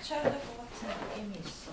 맞춰야 될 것 같은 느낌이 있어.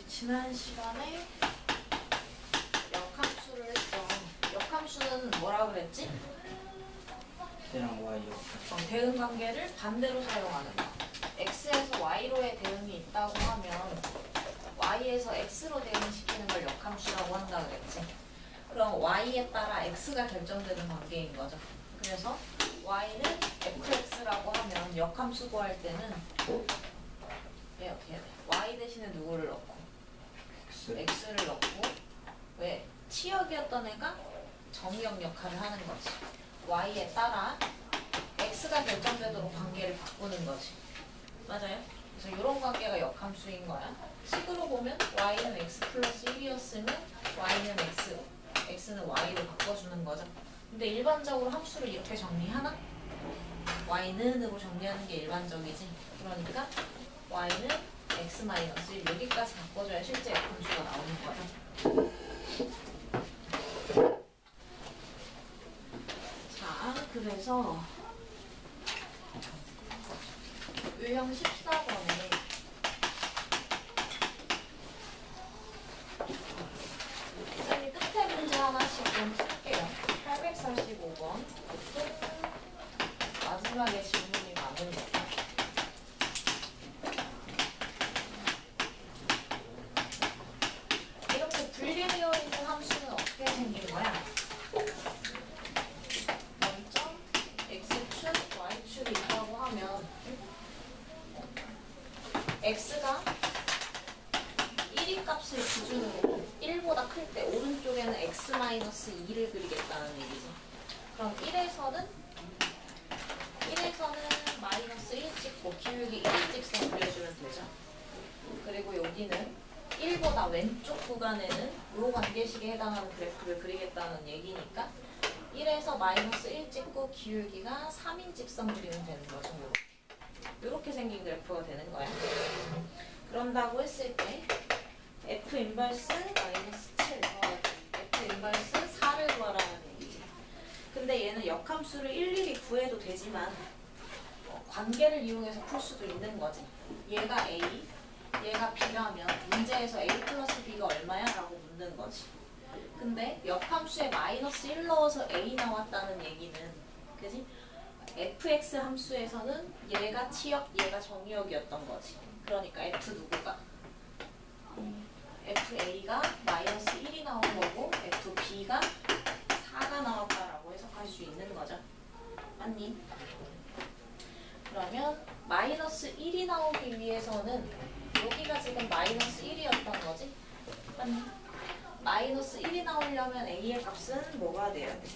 지난 시간에 역함수를 했어. 역함수는 뭐라 그랬지? X랑 Y 대응 관계를 반대로 사용하는 거. X에서 Y로의 대응이 있다고 하면 Y에서 X로 대응시키는 걸 역함수라고 한다 그랬지. 그럼 Y에 따라 X가 결정되는 관계인 거죠. 그래서 Y는 FX라고 하면 역함수 구할 때는 얘 어떻게 해야 돼? Y 대신에 누구를 넣고 X를 넣고, 왜? 치역이었던 애가 정역 역할을 하는 거지. Y에 따라 X가 결정되도록 관계를 바꾸는 거지. 맞아요? 그래서 이런 관계가 역함수인 거야. 식으로 보면 Y는 X 플러스 1이었으면 Y는 X, X는 Y로 바꿔주는 거죠. 근데 일반적으로 함수를 이렇게 정리하나? Y는으로 정리하는 게 일반적이지. 그러니까 Y는 X-1 여기까지 바꿔줘야 실제 역함수가 나오는 거야. 자, 그래서 유형 14번에 선생님이 끝에 문제 하나씩 좀 쓸게요. 845번 마지막에 질문이 많은 거. 분리되어 있는 함수는 어떻게 생긴 거야? 먼저 x축, y축이 있다고 하면 x가 1이 값을 기준으로 1보다 클 때 오른쪽에는 x-2를 그리겠다는 얘기지. 그럼 1에서는 마이너스 1 찍고 기울기 1인 직선 그려주면 되죠. 그리고 여기는 1보다 왼쪽 구간에는 요 관계식에 해당하는 그래프를 그리겠다는 얘기니까 1에서 마이너스 1 찍고 기울기가 3인 직선 그리면 되는 거죠. 요렇게 생긴 그래프가 되는 거야. 그런다고 했을 때 F 인버스 마이너스 7, F 인버스 4를 구하라는 얘기지. 근데 얘는 역함수를 일일이 구해도 되지만 관계를 이용해서 풀 수도 있는 거지. 얘가 A, 얘가 B라면 문제에서 A 플러스 B가 얼마야? 라고 묻는 거지. 근데 역함수에 마이너스 1 넣어서 A 나왔다는 얘기는 그지? fx 함수에서는 얘가 치역, 얘가 정의역이었던 거지. 그러니까 f 누구가? fa가 마이너스 1이 나온 거고 fb가 4가 나왔다라고 해석할 수 있는 거죠. 맞니? 그러면 마이너스 1이 나오기 위해서는 여기가 지금 마이너스 1이었던 거지? 맞니? 마이너스 1이 나오려면 a의 값은 뭐가 돼야 돼?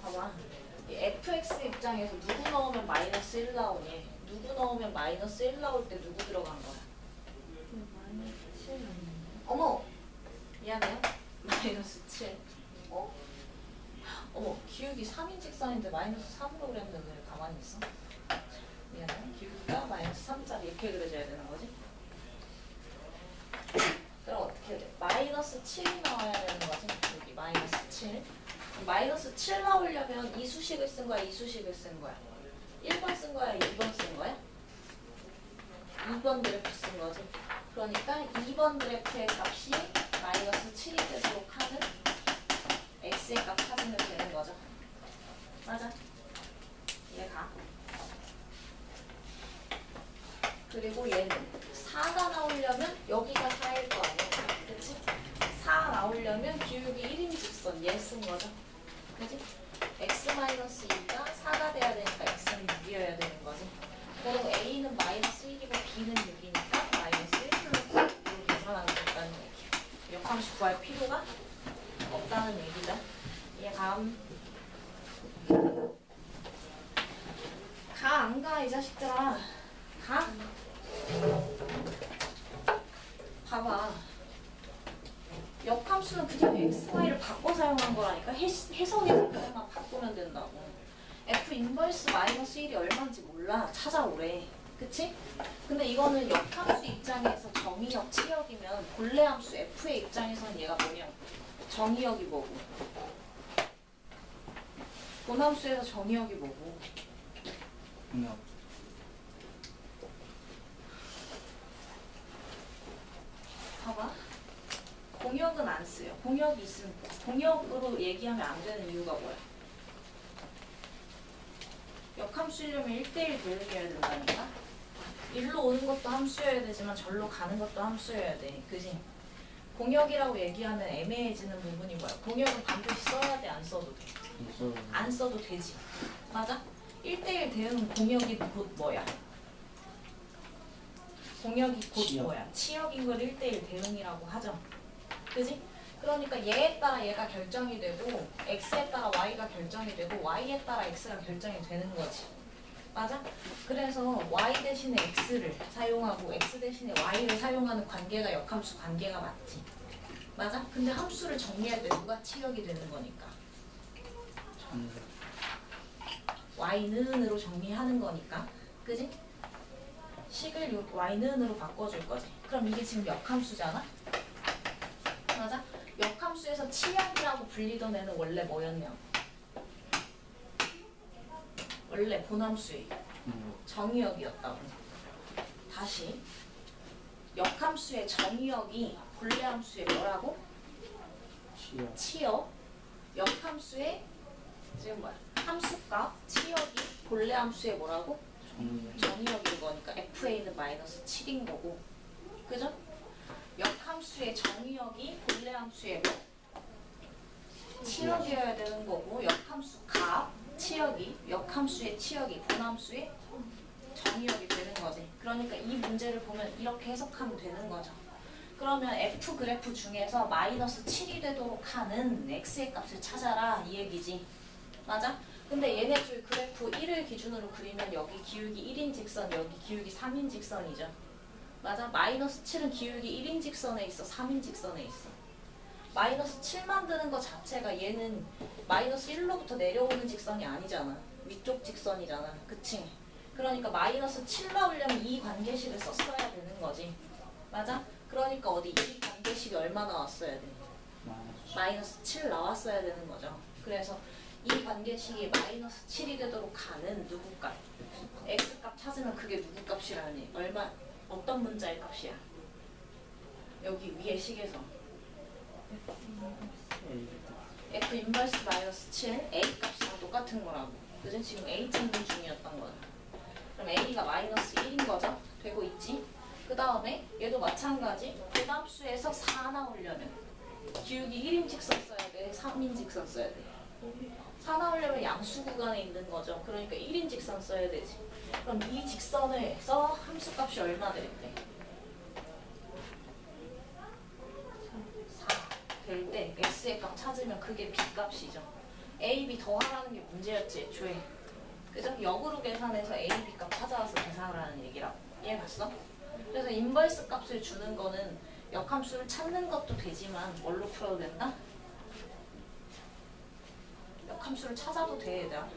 봐봐. 이 fx 입장에서 누구 넣으면 마이너스 1 나오니? 누구 넣으면 마이너스 1 나올 때 누구 들어간 거야? 마이너스 7. 어머! 미안해요. 마이너스 7. 어? 어머, 기울기 3인 직선인데 마이너스 3으로 그랬는데 왜 가만히 있어? 미안해요. 기울기가 마이너스 3짜리 이렇게 그려줘야 되는 거지? 그럼 어떻게 돼? 마이너스 7이 나와야 되는 거지? 여기 마이너스 7. 마이너스 7 나오려면 이 수식을 쓴 거야? 이 수식을 쓴 거야? 1번 쓴 거야? 2번 쓴 거야? 2번 그래프 쓴 거지. 그러니까 2번 그래프의 값이 마이너스 7이 되도록 하는 x의 값 찾으면 되는 거죠. 맞아. 얘가. 그리고 얘는 4가 나오려면 여기가 4일 거 아니야. 그치? 4 나오려면 기울기 1인 직선 얘 쓴 거죠. 그지? x-2가 4가 돼야 되니까 x는 6이어야 되는 거지. 그리고 a는 -1이고 b는 6이니까 -1 플러스 6으로 계산하면 된다는 얘기야. 역함수 구할 필요가 없다는 얘기죠. 이해감? 가 안 가 이 자식들아. 가? 봐봐. 역함수는 그냥 x, y를 바꿔 사용한 거라니까. 해석에서 그것만 바꾸면 된다고. f 인버스 마이너스 1이 얼마인지 몰라. 찾아오래. 그치? 근데 이거는 역함수 입장에서 정의역, 치역이면 본래 함수 f의 입장에서는 얘가 뭐냐? 정의역이 뭐고? 본함수에서 정의역이 뭐고? 공역. 봐봐. 공역은 안 쓰요. 공역이 있으면 공역으로 얘기하면 안 되는 이유가 뭐야? 역함수려면 1대1 대응해야 된다니까? 일로 오는 것도 함수여야 되지만 절로 가는 것도 함수여야 돼. 그지? 공역이라고 얘기하면 애매해지는 부분이 뭐야? 공역은 반드시 써야 돼? 안 써도 돼? 안 써도 되지. 맞아? 1대1 대응은 공역이 곧 뭐야? 공역이 곧 치역. 뭐야? 치역인 걸 1대1 대응이라고 하죠. 그지? 그러니까 얘에 따라 얘가 결정이 되고 x에 따라 y가 결정이 되고 y에 따라 x가 결정이 되는 거지. 맞아? 그래서 y 대신에 x를 사용하고 x 대신에 y를 사용하는 관계가 역함수 관계가 맞지. 맞아? 근데 함수를 정리할 때 누가 치역이 되는 거니까? y는으로 정리하는 거니까. 그지? 식을 y는으로 바꿔줄 거지. 그럼 이게 지금 역함수잖아? 맞아? 역함수에서 치역이라고 불리던 애는 원래 뭐였냐? 원래 본함수의 정의역이었다고. 다시 역함수의 정의역이 본래 함수의 뭐라고? 치역. 치역. 역함수의 지금 뭐야? 함수값 치역이 본래 함수의 뭐라고? 정의역. 정의역인 거니까 FA는 -7인 거고. 그죠? 역함수의 정의역이 본래 함수의 뭐? 치역이어야 되는 거고, 역함수 값 치역이 역함수의 치역이 본함수의 정의역이 되는 거지. 그러니까 이 문제를 보면 이렇게 해석하면 되는 거죠. 그러면 F 그래프 중에서 -7이 되도록 하는 x의 값을 찾아라 이 얘기지. 맞아? 근데 얘네 줄 그래프 1을 기준으로 그리면 여기 기울기 1인 직선, 여기 기울기 3인 직선이죠. 맞아? -7은 기울기 1인 직선에 있어, 3인 직선에 있어. -7 만드는 거 자체가 얘는 -1로부터 내려오는 직선이 아니잖아. 위쪽 직선이잖아. 그치? 그러니까 -7 나오려면 이 관계식을 썼어야 되는 거지. 맞아? 그러니까 어디 이 관계식이 얼마 나왔어야 돼? -7 나왔어야 되는 거죠. 그래서 이 관계식이 -7이 되도록 하는 누구 값? x값 찾으면 그게 누구 값이라는 얘기. 얼마, 어떤 문자의 값이야? 여기 위에 식에서 f 인버스 -7 a 값이랑 똑같은 거라고. 그래서 지금 a 찾는 중이었던 거야. 그럼 a가 -1인 거죠? 되고 있지? 그 다음에 얘도 마찬가지. 부담수에서 4 나오려면 기울기 1인 직선 써야 돼? 3인 직선 써야 돼? 4 나오려면 양수 구간에 있는 거죠. 그러니까 1인 직선 써야 되지. 그럼 이 직선에서 함수값이 얼마 되겠대? 4 될 때 x의 값 찾으면 그게 b 값이죠. a, b 더하라는 게 문제였지 애초에. 그죠? 역으로 계산해서 a, b 값 찾아와서 계산을 하는 얘기라고. 이해 갔어? 그래서 인버스 값을 주는 거는 역함수를 찾는 것도 되지만 뭘로 풀어도 된다? 역함수를 찾아도 돼, 얘들아.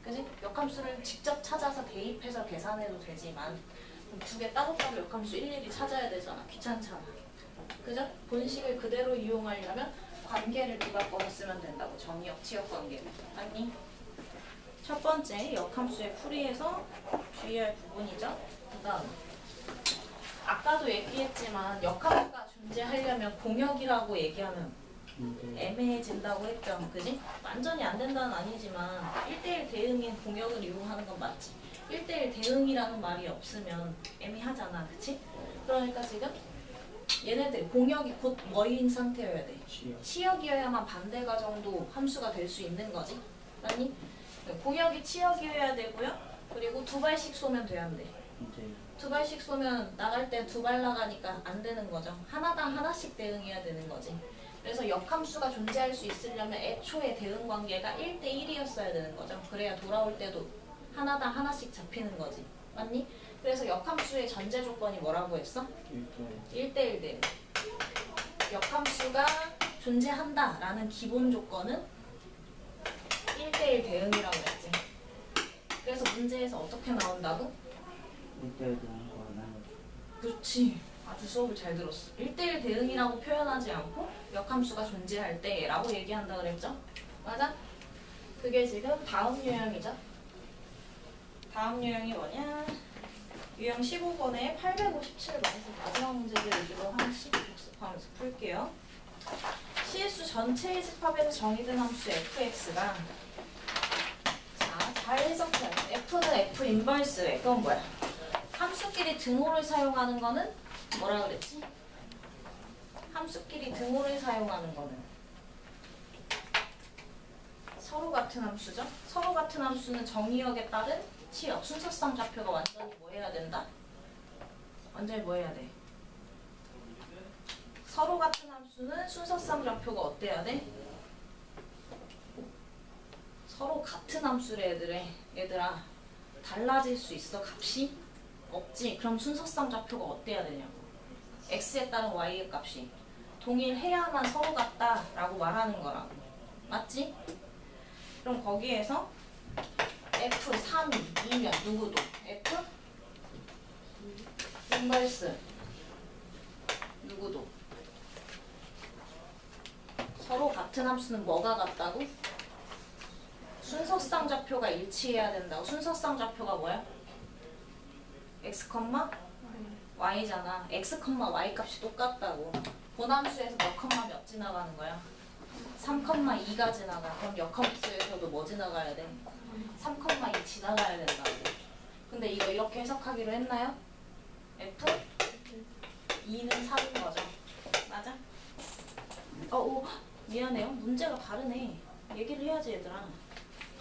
그지? 역함수를 직접 찾아서 대입해서 계산해도 되지만 두 개 따로따로 역함수 일일이 찾아야 되잖아. 귀찮잖아. 그죠? 본식을 그대로 이용하려면 관계를 두 바꿔서 쓰면 된다고. 정의역, 치역 관계. 아니? 첫 번째 역함수의 풀이에서 주의할 부분이죠. 그 다음 아까도 얘기했지만 역함수가 존재하려면 공역이라고 얘기하면 애매해진다고 했죠. 그지? 완전히 안 된다는 아니지만 1대1 대응인 공역을 이용하는 건 맞지. 1대1 대응이라는 말이 없으면 애매하잖아. 그치? 그러니까 지금 얘네들 공역이 곧 뭐인 상태여야 돼? 치역. 치역이어야만 반대 가정도 함수가 될 수 있는 거지. 맞니? 공역이 치역이어야 되고요. 그리고 두 발씩 쏘면 돼야 돼. 이제 두 발씩 쏘면 나갈 때 두 발 나가니까 안 되는 거죠. 하나당 하나씩 대응해야 되는 거지. 그래서 역함수가 존재할 수 있으려면 애초에 대응 관계가 1대1이었어야 되는 거죠. 그래야 돌아올 때도 하나당 하나씩 잡히는 거지. 맞니? 그래서 역함수의 전제 조건이 뭐라고 했어? 1대1 대응. 역함수가 존재한다라는 기본 조건은 1대1 대응이라고 했지. 그래서 문제에서 어떻게 나온다고? 1대1 되는 거는 그렇지. 아주 수업을 잘 들었어. 1대1 대응이라고 표현하지 않고 역함수가 존재할 때 라고 얘기한다 그랬죠? 맞아? 그게 지금 다음 유형이죠. 다음 유형이 뭐냐? 유형 15번에 857번에서 마지막 문제들 위주로 하나씩 복습하면서 풀게요. CS수 전체의 집합에서 정의된 함수 fx가 자, 잘 해석해요. f는 f 인버스래. 그건 뭐야? 함수끼리 등호를 사용하는 거는 뭐라 그랬지? 함수끼리 등호를 사용하는 거는 서로 같은 함수죠? 서로 같은 함수는 정의역에 따른 치역, 순서상 좌표가 완전히 뭐 해야 된다? 완전히 뭐 해야 돼? 서로 같은 함수는 순서상 좌표가 어때야 돼? 서로 같은 함수래 얘들아. 달라질 수 있어 값이? 없지. 그럼 순서상 좌표가 어때야 되냐고. x에 따른 y의 값이 동일해야만 서로 같다라고 말하는 거라고. 맞지? 그럼 거기에서 F3, 2면 누구도 F 인버스 누구도 서로 같은 함수는 뭐가 같다고? 순서상 좌표가 일치해야 된다고. 순서상 좌표가 뭐야? x, y잖아. x, y 값이 똑같다고. 본함수에서 몇 컴마 몇 지나가는 거야? 3,2가 지나가. 그럼 역함수에서도 뭐 지나가야 돼? 3,2 지나가야 된다고. 근데 이거 이렇게 해석하기로 했나요? F? 2는 3인 거죠. 맞아? 미안해요. 문제가 다르네. 얘기를 해야지 얘들아.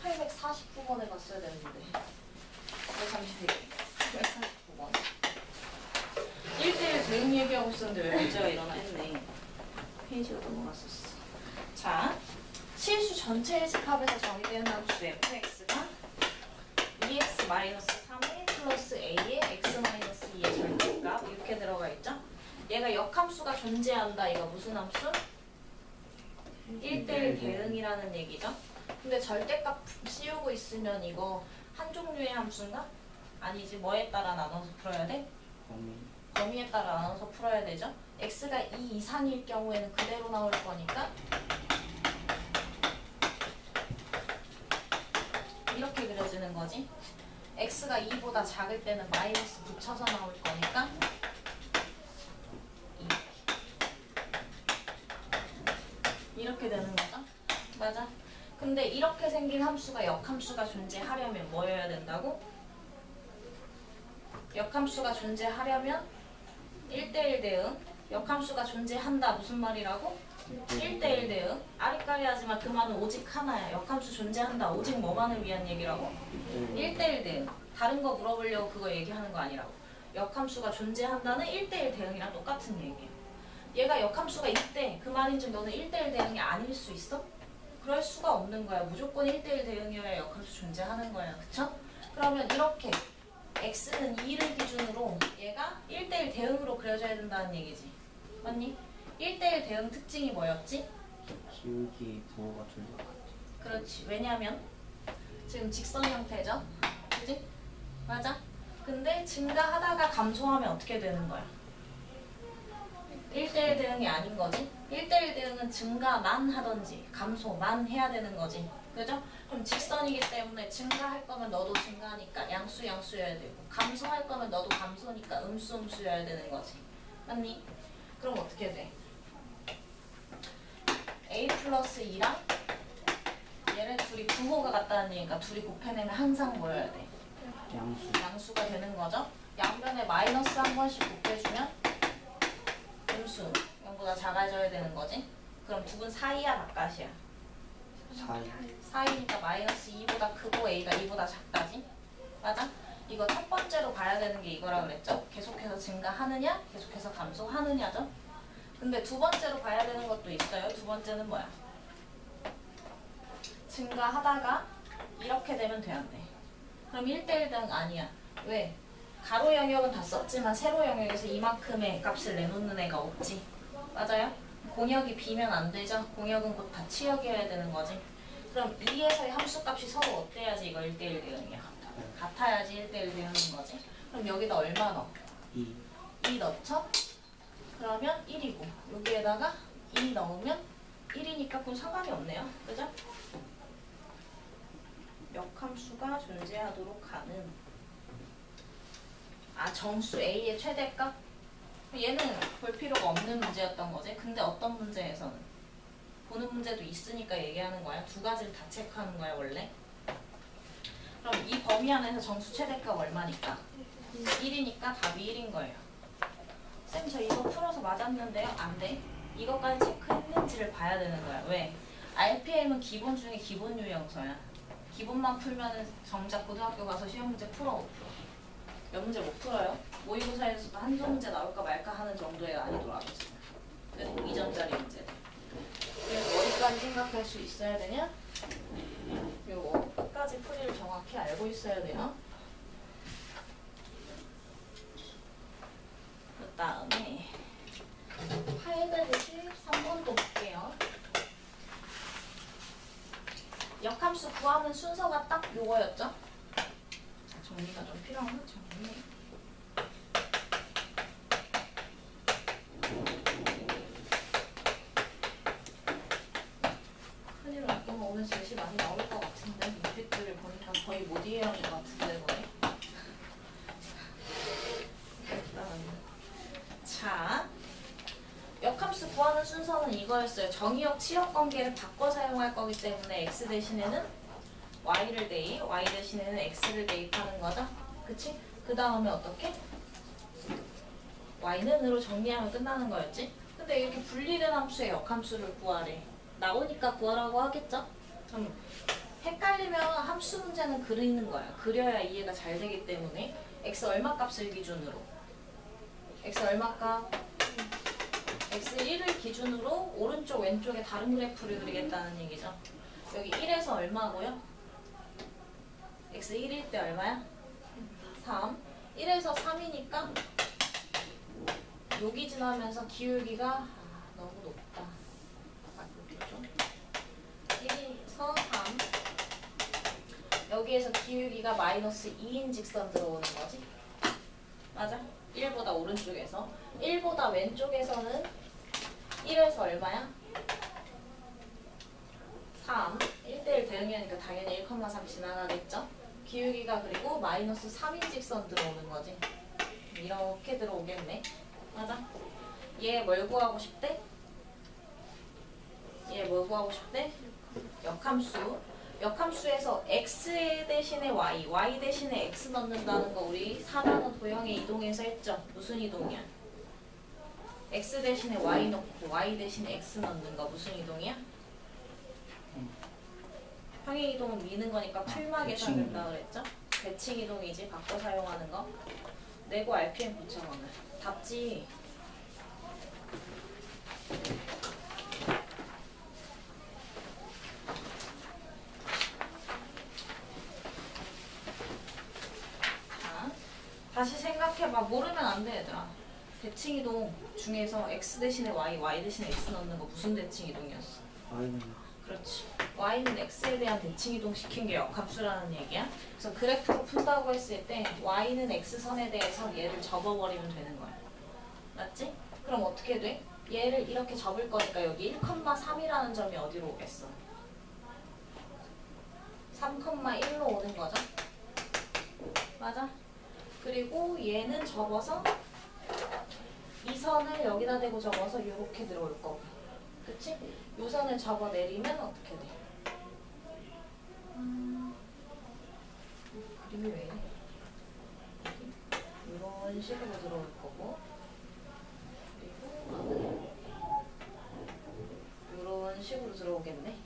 849번에 갔어야 되는데. 잠시 849번. 1대1 대응 얘기하고 있었는데 왜 문제가 일어나 했네. 페이지가 넘어갔었어. 자, 실수 전체의 집합에서 정의되는 함수 fx가 2x-3의 플러스 a의 x-2의 절대값 이렇게 들어가 있죠? 얘가 역함수가 존재한다. 이거 무슨 함수? 1대1 대응이라는 얘기죠. 근데 절대값 씌우고 있으면 이거 한 종류의 함수인가? 아니지. 뭐에 따라 나눠서 풀어야 돼? 범위에 따라 나눠서 풀어야 되죠. x가 2 이상일 경우에는 그대로 나올 거니까 이렇게 그려지는 거지. x가 2보다 작을 때는 마이너스 붙여서 나올 거니까 2. 이렇게 되는 거죠. 맞아. 근데 이렇게 생긴 함수가 역함수가 존재하려면 뭐여야 된다고? 역함수가 존재하려면 1대1 대응. 역함수가 존재한다. 무슨 말이라고? 1대1 대응. 아리까리 하지만 그 말은 오직 하나야. 역함수 존재한다. 오직 뭐만을 위한 얘기라고? 1대1 대응. 다른 거 물어보려고 그거 얘기하는 거 아니라고. 역함수가 존재한다는 1대1 대응이랑 똑같은 얘기야. 얘가 역함수가 있대. 그 말인즉 너는 1대1 대응이 아닐 수 있어? 그럴 수가 없는 거야. 무조건 1대1 대응이어야 역함수 존재하는 거야. 그쵸? 그러면 이렇게 x는 2를 기준으로 얘가 1대1 대응으로 그려져야 된다는 얘기지. 맞니? 1대1 대응 특징이 뭐였지? 기울기 부호가 둘다 같아. 그렇지. 왜냐면 지금 직선 형태죠? 그지? 맞아? 근데 증가하다가 감소하면 어떻게 되는 거야? 1대1 대응이 아닌 거지? 1대1 대응은 증가만 하던지 감소만 해야 되는 거지. 그죠? 그럼 직선이기 때문에 증가할 거면 너도 증가니까 양수여야 되고 감소할 거면 너도 감소니까 음수여야 되는 거지. 맞니? 그럼 어떻게 돼? a 플러스 2랑 얘네 둘이 부호가 같다는 얘기니까 둘이 곱해내면 항상 뭐여야 돼? 양수가 되는 거죠. 양변에 마이너스 한 번씩 곱해주면 함수 0보다 작아져야 되는 거지? 그럼 두 분 사이야 바깥이야? 사이. 사이니까 마이너스 2보다 크고 a가 2보다 작다지? 맞아? 이거 첫 번째로 봐야 되는 게 이거라 그랬죠? 계속해서 증가하느냐? 계속해서 감소하느냐죠? 근데 두 번째로 봐야 되는 것도 있어요. 두 번째는 뭐야? 증가하다가 이렇게 되면 돼, 안 돼? 그럼 1대1 등 아니야. 왜? 가로 영역은 다 썼지만 세로 영역에서 이만큼의 값을 내놓는 애가 없지. 맞아요? 공역이 비면 안 되죠? 공역은 곧 다 치역이어야 되는 거지. 그럼 2에서의 함수값이 서로 어때야지 이거 1대1 대응이야? 같아야지 1대1 대응인 거지. 그럼 여기다 얼마 넣어? 2. 2 넣죠? 그러면 1이고 여기에다가 2 넣으면 1이니까 그건 상관이 없네요. 그죠? 역함수가 존재하도록 하는 정수 A의 최대값? 얘는 볼 필요가 없는 문제였던 거지. 근데 어떤 문제에서는 보는 문제도 있으니까 얘기하는 거야. 두 가지를 다 체크하는 거야 원래. 그럼 이 범위 안에서 정수 최대값 얼마니까? 1이니까 답이 1인 거예요. 쌤 저 이거 풀어서 맞았는데요? 안 돼. 이것까지 체크했는지를 봐야 되는 거야. 왜? RPM은 기본 중에 기본 유형서야. 기본만 풀면은 정작 고등학교 가서 시험 문제 풀어 못 풀어. 몇 문제 못 풀어요? 모의고사에서도 한두 문제 나올까 말까 하는 정도의 난이도라고 지금. 그래도 2점짜리 문제. 그래서 어디까지 생각할 수 있어야 되냐? 요거 끝까지 풀이를 정확히 알고 있어야 돼요. 그 다음에 893번도 볼게요. 역함수 구하는 순서가 딱 요거였죠? 자, 정리가 좀 필요하면 정리. 큰일 났구만. 오늘 제시 많이 나올 것 같은데 인피트를 보니까 거의 못 이해하는 것 같은데 거의. 자, 역함수 구하는 순서는 이거였어요. 정의역 치역 관계를 바꿔 사용할 거기 때문에 x 대신에는 y를 대입, y 대신에는 x를 대입하는 거죠. 그치? 그 다음에 어떻게? y는으로 정리하면 끝나는 거였지? 근데 이렇게 분리된 함수의 역함수를 구하래. 나오니까 구하라고 하겠죠? 그럼 헷갈리면 함수 문제는 그리는 거야. 그려야 이해가 잘 되기 때문에 x 얼마 값을 기준으로? x 얼마 값? x1을 기준으로 오른쪽 왼쪽에 다른 그래프를 그리겠다는 얘기죠. 여기 1에서 얼마고요? x1일 때 얼마야? 3. 1에서 3이니까 여기 지나면서 기울기가 너무 높다. 바꾸겠죠? 1에서 3. 여기에서 기울기가 마이너스 2인 직선 들어오는 거지. 맞아? 1보다 오른쪽에서. 1보다 왼쪽에서는 1에서 얼마야? 3. 1대1 대응이니까 당연히 1,3 지나가겠죠? 기울기가 그리고 마이너스 3인 직선 들어오는 거지. 이렇게 들어오겠네. 맞아? 얘 뭘 구하고 싶대? 얘 뭘 구하고 싶대? 역함수. 역함수에서 x 대신에 y, y 대신에 x 넣는다는 거 우리 4단원 도형의 이동에서 했죠? 무슨 이동이야? x 대신에 y 넣고 y 대신에 x 넣는 거 무슨 이동이야? 평행 이동은 미는 거니까 풀막 계산된다 그랬죠? 대칭 이동이지 바꿔 사용하는 거. 내고 RPM 9,000원을. 답지. 자, 다시 생각해봐. 모르면 안 돼 얘들아. 대칭 이동 중에서 x 대신에 y, y 대신에 x 넣는 거 무슨 대칭 이동이었어? y는 그렇지. y는 x에 대한 대칭 이동 시킨 게 역함수라는 얘기야. 그래서 그래프로 푼다고 했을 때 y는 x선에 대해서 얘를 접어버리면 되는 거야. 맞지? 그럼 어떻게 돼? 얘를 이렇게 접을 거니까 여기 1,3이라는 점이 어디로 오겠어? 3,1로 오는 거죠? 맞아? 그리고 얘는 접어서 이 선을 여기다 대고 접어서 이렇게 들어올 거고. 그치? 요 선을 접어 내리면 어떻게 돼? 그림이 왜 이래? 이런 식으로 들어올 거고. 그리고 식으로 들어오겠네.